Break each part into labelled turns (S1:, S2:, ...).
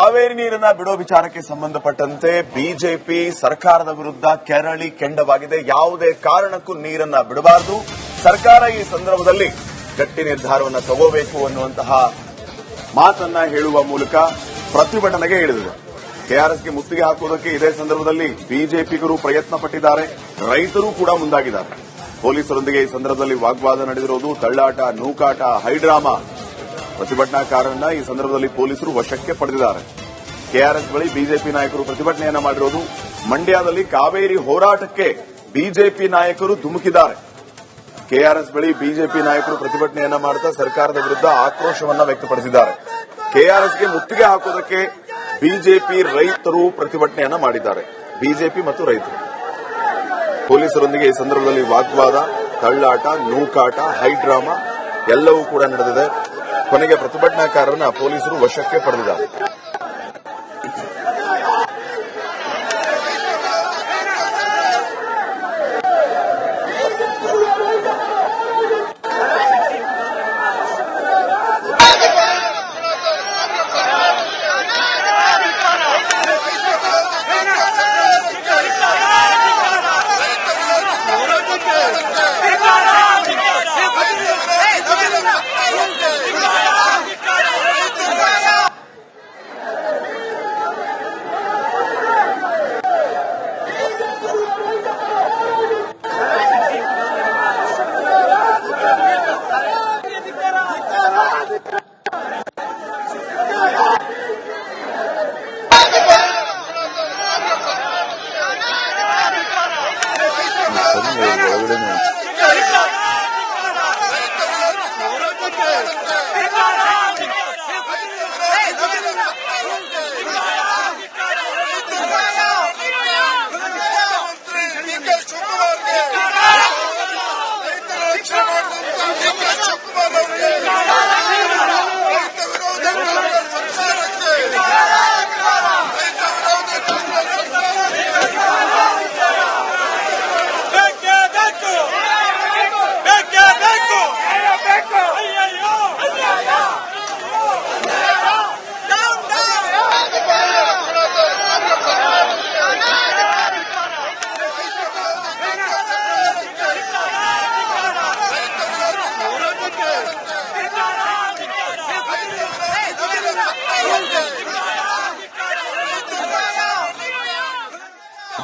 S1: ಕಾವೇರಿ ನೀರನ್ನ ಬಿಡೋ ವಿಚಾರಕ್ಕೆ ಸಂಬಂಧಪಟ್ಟಂತೆ ಬಿಜೆಪಿ ಸರ್ಕಾರದ ವಿರುದ್ಧ ಕೆರಳಿ ಕೆಂಡವಾಗಿದೆ. ಯಾವುದೇ ಕಾರಣಕ್ಕೂ ನೀರನ್ನ ಬಿಡಬಾರದು, ಸರ್ಕಾರ ಈ ಸಂದರ್ಭದಲ್ಲಿ ಗಟ್ಟಿ ನಿರ್ಧಾರವನ್ನು ತಗೋಬೇಕು ಅನ್ನುವಂತಹ ಮಾತನ್ನ ಹೇಳುವ ಮೂಲಕ ಪ್ರತಿಭಟನೆಗೆ ಇಳಿದಿದೆ. ಕೆಆರ್ಎಸ್ಗೆ ಮುತ್ತಿಗೆ ಹಾಕುವುದಕ್ಕೆ ಇದೇ ಸಂದರ್ಭದಲ್ಲಿ ಬಿಜೆಪಿಗರು ಪ್ರಯತ್ನ ಪಟ್ಟಿದ್ದಾರೆ, ರೈತರು ಕೂಡ ಮುಂದಾಗಿದ್ದಾರೆ. ಪೊಲೀಸರೊಂದಿಗೆ ಈ ಸಂದರ್ಭದಲ್ಲಿ ವಾಗ್ವಾದ ನಡೆದಿರುವುದು, ತಳ್ಳಾಟ, ನೂಕಾಟ, ಹೈಡ್ರಾಮಾ. ಪ್ರತಿಭಟನಾಕಾರರನ್ನ ಈ ಸಂದರ್ಭದಲ್ಲಿ ಪೊಲೀಸರು ವಶಕ್ಕೆ ಪಡೆದಿದ್ದಾರೆ. ಕೆಆರ್ಎಸ್ ಬಳಿ ಬಿಜೆಪಿ ನಾಯಕರು ಪ್ರತಿಭಟನೆಯನ್ನ ಮಾಡಿರುವುದು. ಮಂಡ್ಯದಲ್ಲಿ ಕಾವೇರಿ ಹೋರಾಟಕ್ಕೆ ಬಿಜೆಪಿ ನಾಯಕರು ಧುಮುಕಿದ್ದಾರೆ. ಕೆಆರ್ಎಸ್ ಬಳಿ ಬಿಜೆಪಿ ನಾಯಕರು ಪ್ರತಿಭಟನೆಯನ್ನ ಮಾಡುತ್ತಾ ಸರ್ಕಾರದ ವಿರುದ್ಧ ಆಕ್ರೋಶವನ್ನ ವ್ಯಕ್ತಪಡಿಸಿದ್ದಾರೆ. ಕೆಆರ್ಎಸ್ಗೆ ಮುತ್ತಿಗೆ ಹಾಕುವುದಕ್ಕೆ ಬಿಜೆಪಿ ರೈತರು ಪ್ರತಿಭಟನೆಯನ್ನ ಮಾಡಿದ್ದಾರೆ. ಬಿಜೆಪಿ ಮತ್ತು ರೈತರು ಪೊಲೀಸರೊಂದಿಗೆ ಈ ಸಂದರ್ಭದಲ್ಲಿ ವಾಗ್ವಾದ, ತಳ್ಳಾಟ, ನೂಕಾಟ, ಹೈಡ್ರಾಮಾ ಎಲ್ಲವೂ ಕೂಡ ನಡೆದಿದೆ. ಕೊನೆಗೆ ಪ್ರತಿಭಟನಾಕಾರರನ್ನ ಪೊಲೀಸರು ವಶಕ್ಕೆ ಪಡೆದಿದ್ದಾರೆ.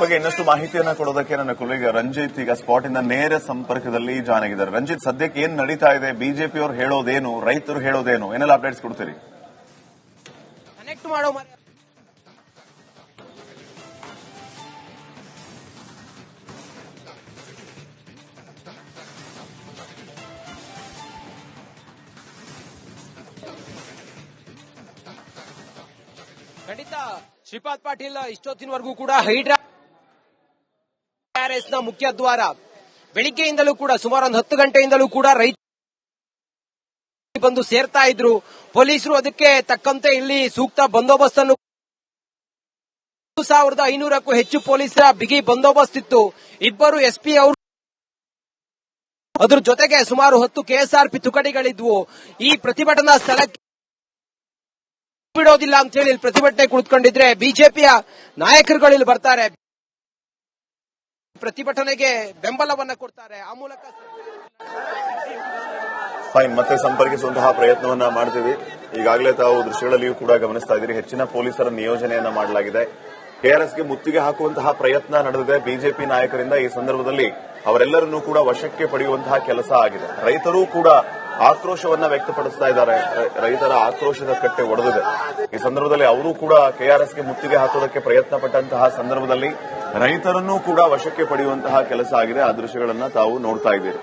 S1: ಬಗ್ಗೆ ಇನ್ನಷ್ಟು ಮಾಹಿತಿಯನ್ನ ಕೊಡೋದಕ್ಕೆ ನನ್ನ ಕೊಲೀಗ ರಂಜಿತ್ ಈಗ ಸ್ಪಾಟ್ ಇಂದ ನೇರ ಸಂಪರ್ಕದಲ್ಲಿ ಜಾಯ್ನ್ ಆಗಿದ್ದಾರೆ. ರಂಜಿತ್, ಸದ್ಯಕ್ಕೆ ಏನ್ ನಡೀತಾ ಇದೆ? ಬಿಜೆಪಿ ಅವರು ಹೇಳೋದೇನು, ರೈತರು ಹೇಳೋದೇನು, ಏನೆಲ್ಲ ಅಪ್ಡೇಟ್ಸ್ ಕೊಡ್ತೀರಿ?
S2: ಕನೆಕ್ಟ್ ಮಾಡೋ ಖಂಡಿತ ಶ್ರೀಪಾದ್ ಪಾಟೀಲ್ ಇಷ್ಟೊತ್ತಿನವರೆಗೂ ಕೂಡ ಕೆಆರ್ಎಸ್ ನ ಮುಖ್ಯ ದ್ವಾರ ಬೆಳಿಗ್ಗೆಯಿಂದಲೂ ಕೂಡ ಸುಮಾರು 10 ಗಂಟೆಯಿಂದಲೂ ಕೂಡ ರೈತ ಬಂದು ಸೇರ್ತಾ ಇದ್ರು. ಪೊಲೀಸರು ಅದಕ್ಕೆ ತಕ್ಕಂತೆ ಇಲ್ಲಿ ಸೂಕ್ತ ಬಂದೋಬಸ್ತ್ ಅನ್ನು 1500ಕ್ಕೂ ಹೆಚ್ಚು ಪೊಲೀಸರ ಬಿಗಿ ಬಂದೋಬಸ್ತ್ ಇತ್ತು. ಇಬ್ಬರು ಎಸ್ಪಿ ಅವರು, ಅದರ ಜೊತೆಗೆ ಸುಮಾರು 10 ಕೆಎಸ್ಆರ್ಪಿ ತುಕಡಿಗಳಿದ್ವು. ಈ ಪ್ರತಿಭಟನಾ ಸ್ಥಳಕ್ಕೆ ಬಿಡೋದಿಲ್ಲ ಅಂತ ಹೇಳಿ ಪ್ರತಿಭಟನೆ ಕುಳಿತುಕೊಂಡಿದ್ರೆ ಬಿಜೆಪಿಯ ನಾಯಕರುಗಳು ಇಲ್ಲಿ ಬರ್ತಾರೆ, ಪ್ರತಿಭಟನೆಗೆ ಬೆಂಬಲವನ್ನ ಕೊಡ್ತಾರೆ. ಆ ಮೂಲಕ
S1: ಮತ್ತೆ ಸಂಪರ್ಕಿಸುವಂತಹ ಪ್ರಯತ್ನವನ್ನ ಮಾಡ್ತೀವಿ. ಈಗಾಗಲೇ ತಾವು ದೃಶ್ಯಗಳಲ್ಲಿಯೂ ಕೂಡ ಗಮನಿಸ್ತಾ ಇದ್ದೀರಿ, ಹೆಚ್ಚಿನ ಪೊಲೀಸರ ನಿಯೋಜನೆಯನ್ನ ಮಾಡಲಾಗಿದೆ. ಕೆಆರ್ಎಸ್ಗೆ ಮುತ್ತಿಗೆ ಹಾಕುವಂತಹ ಪ್ರಯತ್ನ ನಡೆದಿದೆ ಬಿಜೆಪಿ ನಾಯಕರಿಂದ. ಈ ಸಂದರ್ಭದಲ್ಲಿ ಅವರೆಲ್ಲರನ್ನೂ ಕೂಡ ವಶಕ್ಕೆ ಪಡೆಯುವಂತಹ ಕೆಲಸ ಆಗಿದೆ. ರೈತರು ಕೂಡ ಆಕ್ರೋಶವನ್ನ ವ್ಯಕ್ತಪಡಿಸ್ತಾ ಇದ್ದಾರೆ. ರೈತರ ಆಕ್ರೋಶದ ಕಟ್ಟೆ ಒಡೆದಿದೆ. ಈ ಸಂದರ್ಭದಲ್ಲಿ ಅವರು ಕೂಡ ಕೆಆರ್ಎಸ್ಗೆ ಮುತ್ತಿಗೆ ಹಾಕೋದಕ್ಕೆ ಪ್ರಯತ್ನ ಪಟ್ಟಂತಹ ಸಂದರ್ಭದಲ್ಲಿ ರೈತರನ್ನೂ ಕೂಡ ವಶಕ್ಕೆ ಪಡೆಯುವಂತಹ ಕೆಲಸ ಆಗಿದೆ. ಆ ದೃಶ್ಯಗಳನ್ನ ತಾವು ನೋಡ್ತಾ ಇದ್ದೀರಿ.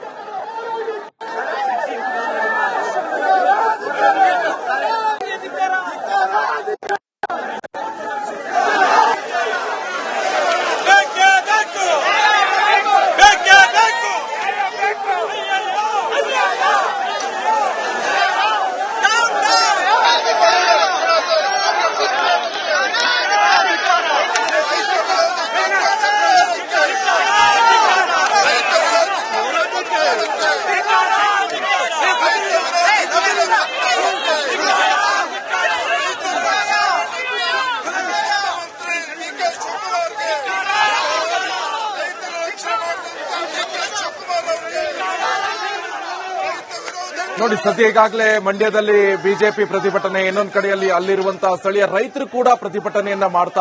S3: ನೋಡಿ, ಸದ್ಯ ಈಗಾಗಲೇ ಮಂಡ್ಯದಲ್ಲಿ ಬಿಜೆಪಿ ಪ್ರತಿಭಟನೆ, ಇನ್ನೊಂದು ಕಡೆಯಲ್ಲಿ ಅಲ್ಲಿರುವಂತಹ ಸ್ಥಳೀಯ ರೈತರು ಕೂಡ ಪ್ರತಿಭಟನೆಯನ್ನ ಮಾಡ್ತಾ